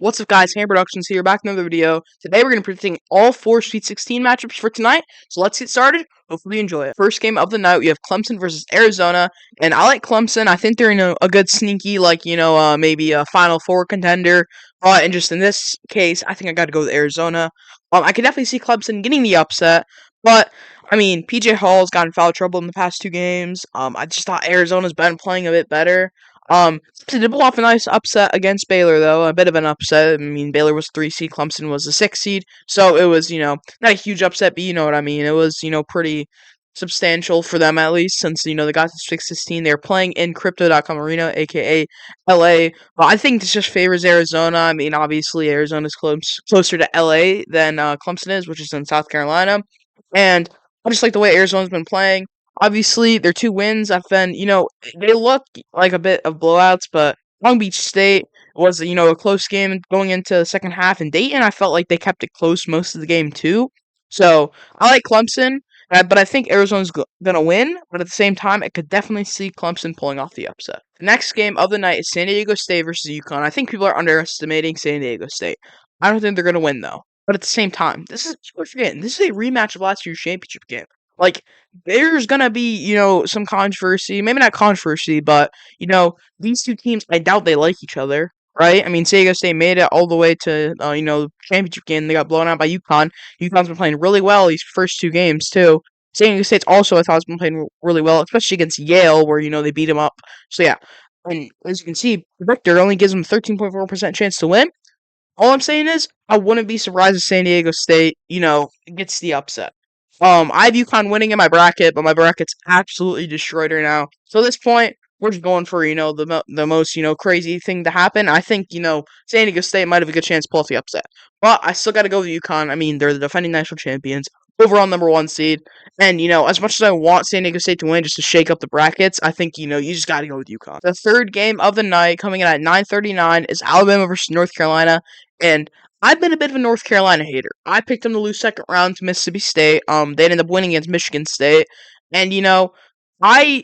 What's up, guys? Ham Productions here, back in another video. Today we're going to be predicting all 4 Sweet 16 matchups for tonight, so let's get started. Hopefully you enjoy it. First game of the night, we have Clemson versus Arizona, and I like Clemson. I think they're in a good sneaky, maybe a Final Four contender, and just in this case, I think I got to go with Arizona. I can definitely see Clemson getting the upset, but I mean, PJ Hall's gotten foul trouble in the past 2 games. I just thought Arizona's been playing a bit better. Clemson did pull off a nice upset against Baylor, though. A bit of an upset. I mean, Baylor was 3 seed, Clemson was a 6 seed. So it was, not a huge upset, but you know what I mean. It was, pretty substantial for them at least, since, they got to 6-16. They're playing in Crypto.com Arena, aka LA. But I think this just favors Arizona. I mean, obviously, Arizona's closer to LA than Clemson is, which is in South Carolina. And I just like the way Arizona's been playing. Obviously, their 2 wins have been, they look like a bit of blowouts, but Long Beach State was, a close game going into the second half, and Dayton, I felt like they kept it close most of the game, too. So, I like Clemson, but I think Arizona's going to win, but at the same time, I could definitely see Clemson pulling off the upset. The next game of the night is San Diego State versus UConn. I think people are underestimating San Diego State. I don't think they're going to win, though. But at the same time, this is a rematch of last year's championship game. Like, there's gonna be, some controversy. Maybe not controversy, but, these 2 teams, I doubt they like each other, right? I mean, San Diego State made it all the way to, championship game. They got blown out by UConn. UConn's been playing really well these first 2 games, too. San Diego State's also, I thought, has been playing really well, especially against Yale, where, they beat them up. So, yeah. And as you can see, Victor only gives them a 13.4% chance to win. All I'm saying is, I wouldn't be surprised if San Diego State, gets the upset. I have UConn winning in my bracket, but my bracket's absolutely destroyed right now. So at this point, we're just going for, the most, crazy thing to happen. I think, San Diego State might have a good chance to pull off the upset. But I still got to go with UConn. I mean, they're the defending national champions, overall #1 seed. And, as much as I want San Diego State to win just to shake up the brackets, I think, you just got to go with UConn. The third game of the night, coming in at 9:39, is Alabama versus North Carolina. And I've been a bit of a North Carolina hater. I picked them to lose second round to Mississippi State. They ended up winning against Michigan State, and I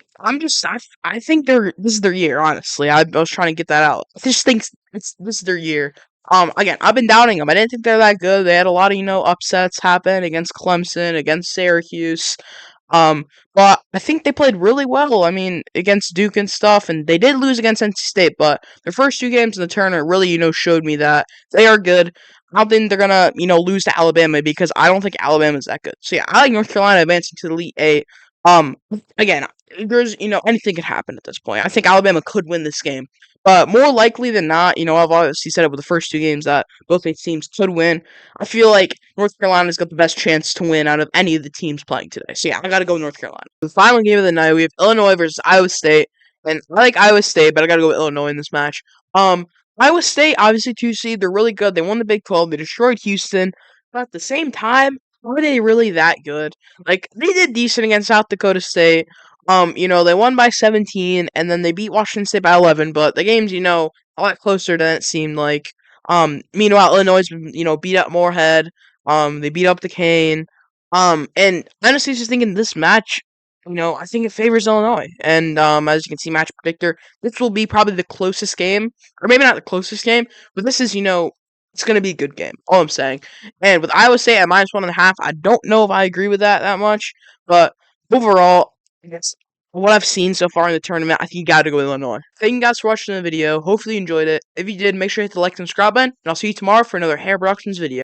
think this is their year. Honestly, I was trying to get that out. I just think this is their year. Again, I've been doubting them. I didn't think they're that good. They had a lot of upsets happen against Clemson, against Syracuse. But I think they played really well. I mean, against Duke and stuff, and they did lose against NC State, but their first 2 games in the tournament really, showed me that they are good. I don't think they're gonna, lose to Alabama because I don't think Alabama's that good. So yeah, I like North Carolina advancing to the Elite Eight. Again, there's, anything could happen at this point. I think Alabama could win this game. But more likely than not, I've obviously said it with the first 2 games that both these teams could win. I feel like North Carolina's got the best chance to win out of any of the teams playing today. So yeah, I gotta go North Carolina. The final game of the night, we have Illinois versus Iowa State. And I like Iowa State, but I gotta go with Illinois in this match. Iowa State, obviously 2 seed, they're really good. They won the Big 12, they destroyed Houston. But at the same time, are they really that good? Like, they did decent against South Dakota State. They won by 17, and then they beat Washington State by 11, but the game's, a lot closer than it seemed like. Meanwhile, Illinois, beat up Moorhead. They beat up Duquesne. And honestly, just thinking this match, I think it favors Illinois. And, as you can see, match predictor, this will be probably the closest game, or maybe not the closest game, but this is, it's going to be a good game. All I'm saying. And with Iowa State at -1.5, I don't know if I agree with that much, but overall, I guess what I've seen so far in the tournament, I think you gotta go with Illinois. Thank you guys for watching the video. Hopefully you enjoyed it. If you did, make sure to hit the like and subscribe button, and I'll see you tomorrow for another Hair Productions video.